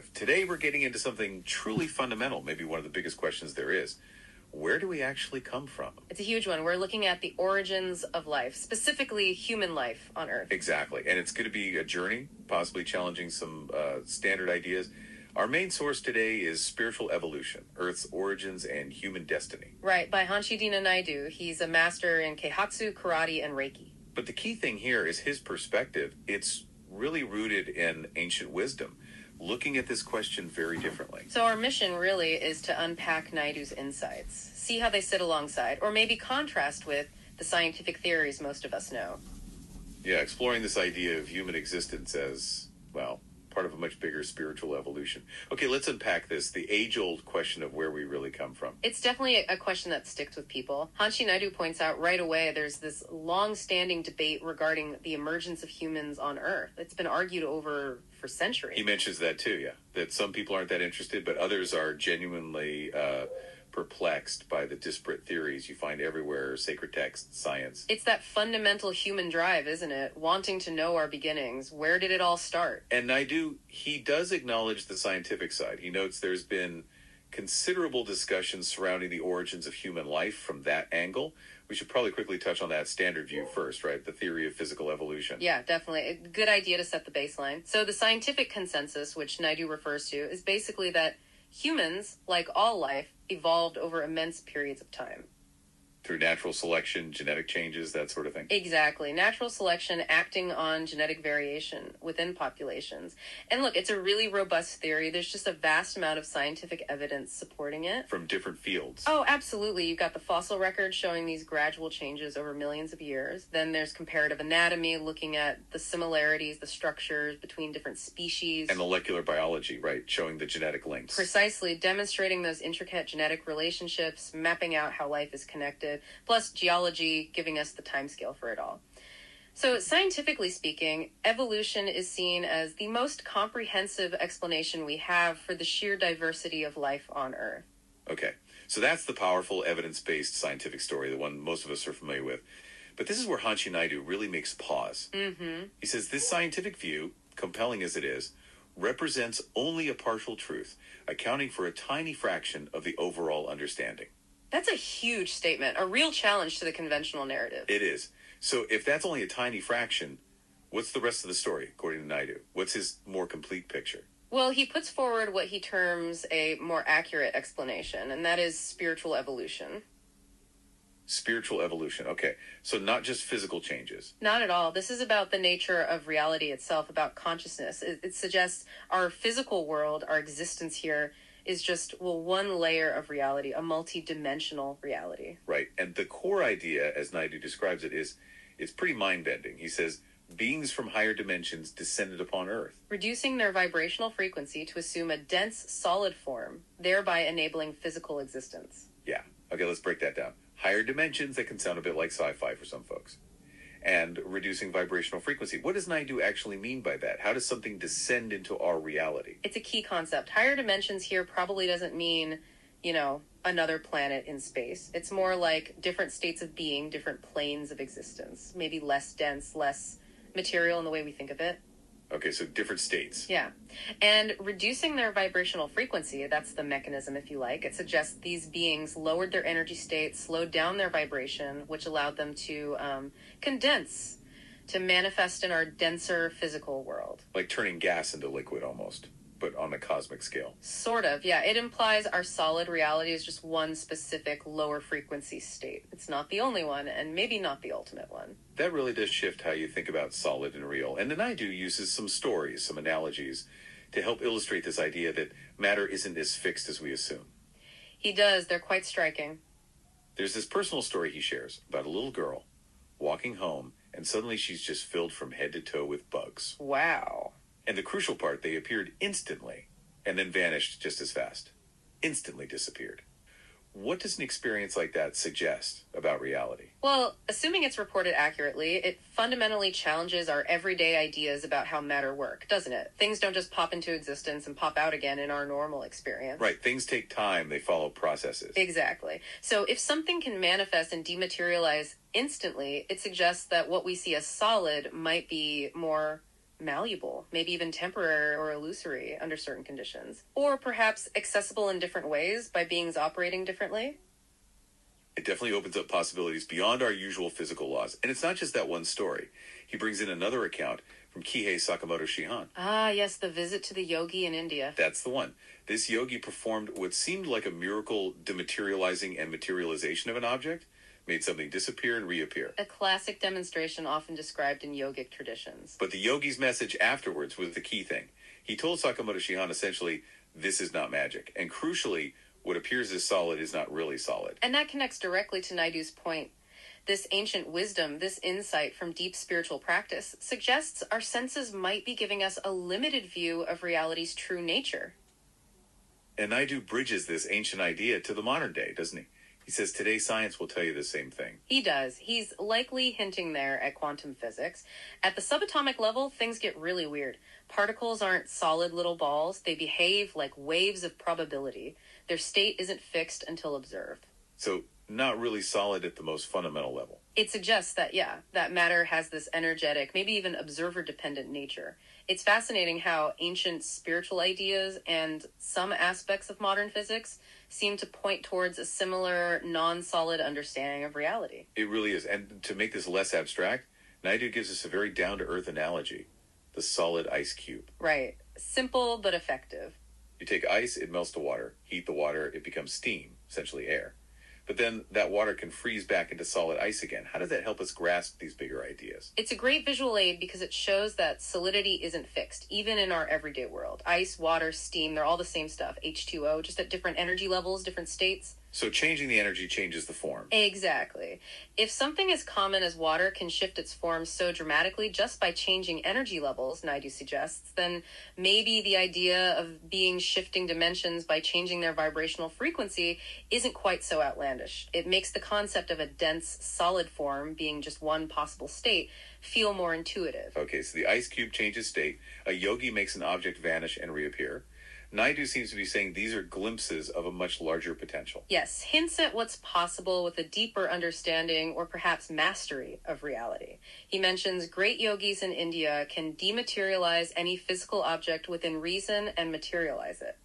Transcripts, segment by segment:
perspective. Today we're getting into something truly fundamental, maybe one of the biggest questions there is. Where do we actually come from? It's a huge one. We're looking at the origins of life, specifically human life on Earth. Exactly. And it's going to be a journey, possibly challenging some standard ideas. Our main source today is Spiritual Evolution, Earth's Origins and Human Destiny. Right, by Hanshi Deena Naidu. He's a master in Keihatsu, karate, and Reiki. But the key thing here is his perspective. It's really rooted in ancient wisdom, looking at this question very differently. So our mission really is to unpack Naidu's insights, see how they sit alongside, or maybe contrast with the scientific theories most of us know. Yeah, exploring this idea of human existence as, well, part of a much bigger spiritual evolution. Okay, let's unpack this, the age-old question of where we really come from. It's definitely a question that sticks with people. Hanshi Naidu points out right away there's this long-standing debate regarding the emergence of humans on Earth. It's been argued over for centuries. He mentions that too, yeah, that some people aren't that interested, but others are genuinely perplexed by the disparate theories you find everywhere, sacred texts, science. It's that fundamental human drive, isn't it? Wanting to know our beginnings. Where did it all start? And Naidu, he does acknowledge the scientific side. He notes there's been considerable discussion surrounding the origins of human life from that angle. We should probably quickly touch on that standard view first, right? The theory of physical evolution. Yeah, definitely. A good idea to set the baseline. So the scientific consensus, which Naidu refers to, is basically that humans, like all life, evolved over immense periods of time. Through natural selection, genetic changes, that sort of thing. Exactly. Natural selection acting on genetic variation within populations. And look, it's a really robust theory. There's just a vast amount of scientific evidence supporting it. From different fields. Oh, absolutely. You've got the fossil record showing these gradual changes over millions of years. Then there's comparative anatomy, looking at the similarities, the structures between different species. And molecular biology, right, showing the genetic links. Precisely, demonstrating those intricate genetic relationships, mapping out how life is connected. Plus geology giving us the timescale for it all. So scientifically speaking, evolution is seen as the most comprehensive explanation we have for the sheer diversity of life on Earth. Okay, so that's the powerful evidence-based scientific story, the one most of us are familiar with. But this is where Hanshi Naidu really makes pause. He says this scientific view, compelling as it is, represents only a partial truth, accounting for a tiny fraction of the overall understanding. That's a huge statement, a real challenge to the conventional narrative. It is. So if that's only a tiny fraction, what's the rest of the story, according to Naidu? What's his more complete picture? Well, he puts forward what he terms a more accurate explanation, and that is spiritual evolution. Spiritual evolution, okay. So not just physical changes. Not at all. This is about the nature of reality itself, about consciousness. It suggests our physical world, our existence here, is just, well, one layer of reality, a multi-dimensional reality. Right. And the core idea, as Naidu describes it, is it's pretty mind-bending. He says, beings from higher dimensions descended upon Earth, reducing their vibrational frequency to assume a dense, solid form, thereby enabling physical existence. Yeah. Okay, let's break that down. Higher dimensions, that can sound a bit like sci-fi for some folks. And reducing vibrational frequency. What does Naidu actually mean by that? How does something descend into our reality? It's a key concept. Higher dimensions here probably doesn't mean, another planet in space. It's more like different states of being, different planes of existence. Maybe less dense, less material in the way we think of it. Okay, so different states. Yeah. And reducing their vibrational frequency, that's the mechanism, if you like. It suggests these beings lowered their energy state, slowed down their vibration, which allowed them to condense, to manifest in our denser physical world. Like turning gas into liquid almost, but on a cosmic scale. Sort of, yeah. It implies our solid reality is just one specific lower frequency state. It's not the only one, and maybe not the ultimate one. That really does shift how you think about solid and real. And the Naidu uses some stories, some analogies, to help illustrate this idea that matter isn't as fixed as we assume. He does. They're quite striking. There's this personal story he shares about a little girl walking home, and suddenly she's just filled from head to toe with bugs. Wow. And the crucial part, they appeared instantly and then vanished just as fast. Instantly disappeared. What does an experience like that suggest about reality? Well, assuming it's reported accurately, it fundamentally challenges our everyday ideas about how matter work, doesn't it? Things don't just pop into existence and pop out again in our normal experience. Right. Things take time. They follow processes. Exactly. So if something can manifest and dematerialize instantly, it suggests that what we see as solid might be more malleable, maybe even temporary or illusory under certain conditions, or perhaps accessible in different ways by beings operating differently. It definitely opens up possibilities beyond our usual physical laws. And it's not just that one story. He brings in another account from Kihei Sakamoto Shihan. Ah, yes, the visit to the yogi in India. That's the one. This yogi performed what seemed like a miracle dematerialising and materialisation of an object, made something disappear and reappear. A classic demonstration often described in yogic traditions. But the yogi's message afterwards was the key thing. He told Sakamoto Shihan essentially, this is not magic. And crucially, what appears as solid is not really solid. And that connects directly to Naidu's point. This ancient wisdom, this insight from deep spiritual practice, suggests our senses might be giving us a limited view of reality's true nature. And Naidu bridges this ancient idea to the modern day, doesn't he? He says today's science will tell you the same thing. He does. He's likely hinting there at quantum physics. At the subatomic level, things get really weird. Particles aren't solid little balls. They behave like waves of probability. Their state isn't fixed until observed. So, not really solid at the most fundamental level. It suggests that, that matter has this energetic, maybe even observer-dependent nature. It's fascinating how ancient spiritual ideas and some aspects of modern physics seem to point towards a similar non-solid understanding of reality. It really is. And to make this less abstract, Naidu gives us a very down-to-earth analogy. The solid ice cube. Right. Simple but effective. You take ice, it melts to water. Heat the water, it becomes steam, essentially air. But then that water can freeze back into solid ice again. How does that help us grasp these bigger ideas? It's a great visual aid because it shows that solidity isn't fixed, even in our everyday world. Ice, water, steam, they're all the same stuff. H2O, just at different energy levels, different states. So changing the energy changes the form. Exactly. If something as common as water can shift its form so dramatically just by changing energy levels, Naidu suggests, then maybe the idea of beings shifting dimensions by changing their vibrational frequency isn't quite so outlandish. It makes the concept of a dense, solid form being just one possible state feel more intuitive. Okay, so the ice cube changes state. A yogi makes an object vanish and reappear. Naidu seems to be saying these are glimpses of a much larger potential. Yes, hints at what's possible with a deeper understanding or perhaps mastery of reality. He mentions great yogis in India can dematerialize any physical object within reason and materialize it.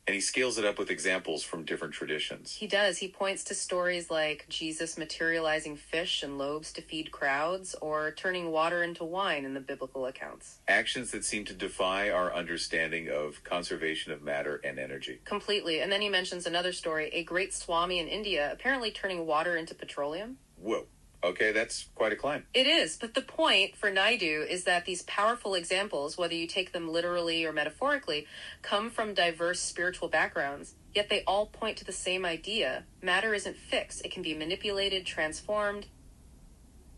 And he scales it up with examples from different traditions. He does. He points to stories like Jesus materializing fish and loaves to feed crowds, or turning water into wine in the biblical accounts. Actions that seem to defy our understanding of conservation of matter and energy. Completely. And then he mentions another story, a great Swami in India apparently turning water into petroleum. Whoa. Okay, that's quite a climb. It is, but the point for Naidu is that these powerful examples, whether you take them literally or metaphorically, come from diverse spiritual backgrounds, yet they all point to the same idea. Matter isn't fixed. It can be manipulated, transformed.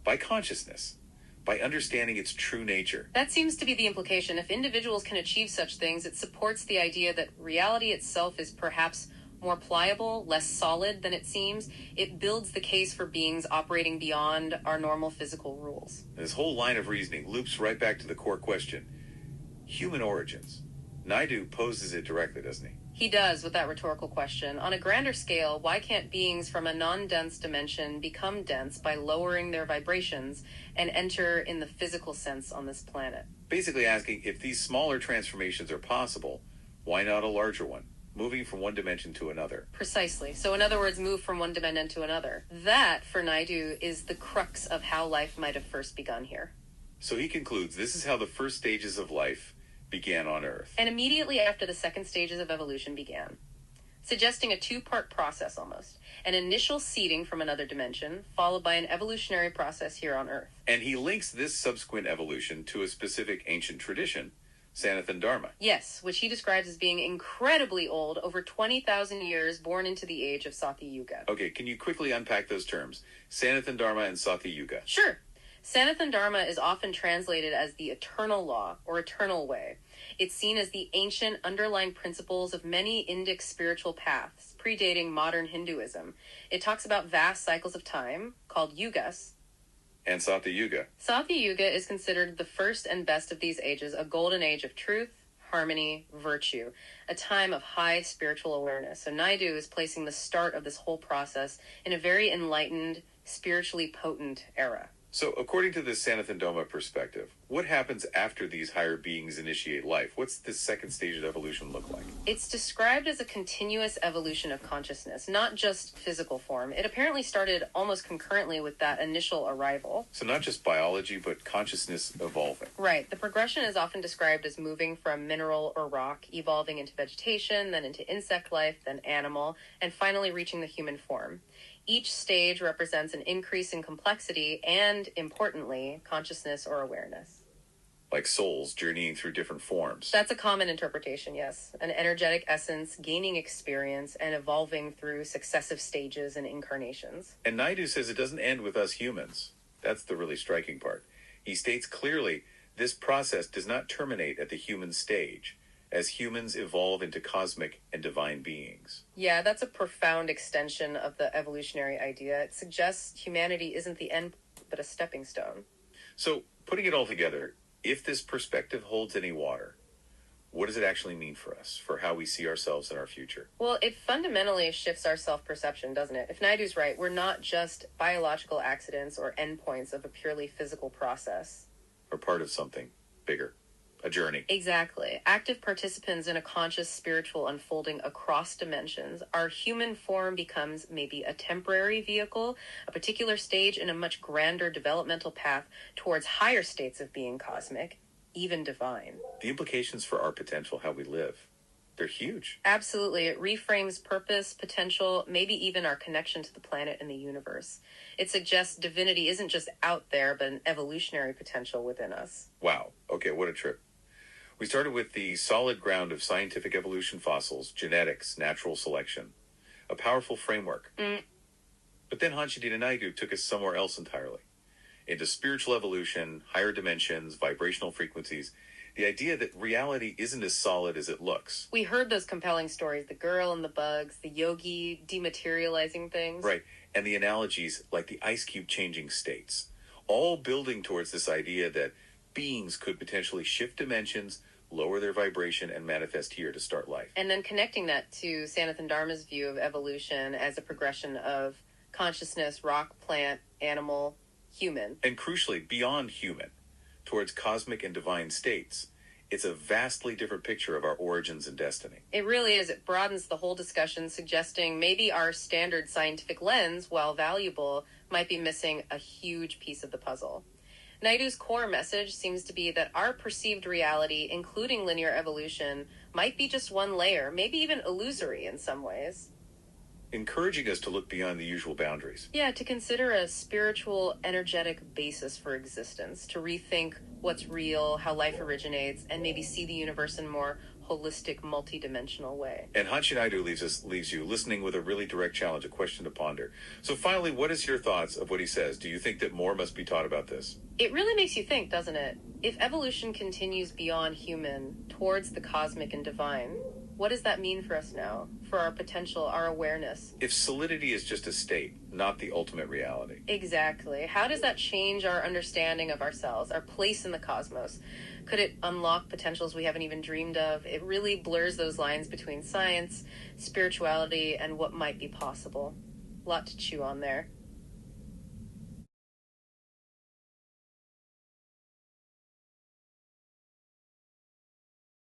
By consciousness. By understanding its true nature. That seems to be the implication. If individuals can achieve such things, it supports the idea that reality itself is perhaps more pliable, less solid than it seems. It builds the case for beings operating beyond our normal physical rules. This whole line of reasoning loops right back to the core question. Human origins. Naidu poses it directly, doesn't he? He does, with that rhetorical question. On a grander scale, why can't beings from a non-dense dimension become dense by lowering their vibrations and enter in the physical sense on this planet? Basically asking, if these smaller transformations are possible, why not a larger one? Moving from one dimension to another. Precisely. So in other words, move from one dimension to another. That, for Naidu, is the crux of how life might have first begun here. So he concludes, this is how the first stages of life began on Earth. And immediately after the second stages of evolution began, suggesting a two-part process almost. An initial seeding from another dimension, followed by an evolutionary process here on Earth. And he links this subsequent evolution to a specific ancient tradition, Sanathan Dharma. Yes, which he describes as being incredibly old, over 20,000 years, born into the age of Satya Yuga. Okay, can you quickly unpack those terms? Sanathan Dharma and Satya Yuga. Sure. Sanathan Dharma is often translated as the eternal law or eternal way. It's seen as the ancient underlying principles of many Indic spiritual paths, predating modern Hinduism. It talks about vast cycles of time, called yugas. And Satya Yuga. Satya Yuga is considered the first and best of these ages, a golden age of truth, harmony, virtue, a time of high spiritual awareness. So Naidu is placing the start of this whole process in a very enlightened, spiritually potent era. So, according to the Sanathan Dhamma perspective, what happens after these higher beings initiate life? What's the second stage of evolution look like? It's described as a continuous evolution of consciousness, not just physical form. It apparently started almost concurrently with that initial arrival. So, not just biology, but consciousness evolving. Right. The progression is often described as moving from mineral or rock, evolving into vegetation, then into insect life, then animal, and finally reaching the human form. Each stage represents an increase in complexity and, importantly, consciousness or awareness. Like souls journeying through different forms. That's a common interpretation, yes. An energetic essence gaining experience and evolving through successive stages and incarnations. And Naidu says it doesn't end with us humans. That's the really striking part. He states clearly this process does not terminate at the human stage, as humans evolve into cosmic and divine beings. Yeah, that's a profound extension of the evolutionary idea. It suggests humanity isn't the end, but a stepping stone. So, putting it all together, if this perspective holds any water, what does it actually mean for us, for how we see ourselves in our future? Well, it fundamentally shifts our self-perception, doesn't it? If Naidu's right, we're not just biological accidents or endpoints of a purely physical process. Or part of something bigger. A journey. Exactly. Active participants in a conscious spiritual unfolding across dimensions. Our human form becomes maybe a temporary vehicle, a particular stage in a much grander developmental path towards higher states of being cosmic, even divine. The implications for our potential, how we live, they're huge. Absolutely. It reframes purpose, potential, maybe even our connection to the planet and the universe. It suggests divinity isn't just out there, but an evolutionary potential within us. Wow. Okay, what a trip. We started with the solid ground of scientific evolution fossils, genetics, natural selection. A powerful framework. But then Hanshi Deena Naidu took us somewhere else entirely. Into spiritual evolution, higher dimensions, vibrational frequencies. The idea that reality isn't as solid as it looks. We heard those compelling stories, the girl and the bugs, the yogi dematerializing things. Right, and the analogies like the ice cube changing states. All building towards this idea that beings could potentially shift dimensions, lower their vibration, and manifest here to start life. And then connecting that to Sanathan Dharma's view of evolution as a progression of consciousness, rock, plant, animal, human. And crucially, beyond human, towards cosmic and divine states. It's a vastly different picture of our origins and destiny. It really is. It broadens the whole discussion, suggesting maybe our standard scientific lens, while valuable, might be missing a huge piece of the puzzle. Naidu's core message seems to be that our perceived reality, including linear evolution, might be just one layer, maybe even illusory in some ways. Encouraging us to look beyond the usual boundaries. Yeah, to consider a spiritual, energetic basis for existence, to rethink what's real, how life originates, and maybe see the universe in more holistic, multidimensional way. And Hanshi Naidu leaves you listening with a really direct challenge, a question to ponder. So finally, what is your thoughts of what he says? Do you think that more must be taught about this? It really makes you think, doesn't it? If evolution continues beyond human, towards the cosmic and divine, what does that mean for us now? For our potential, our awareness? If solidity is just a state, not the ultimate reality. Exactly. How does that change our understanding of ourselves, our place in the cosmos? Could it unlock potentials we haven't even dreamed of? It really blurs those lines between science, spirituality, and what might be possible. A lot to chew on there.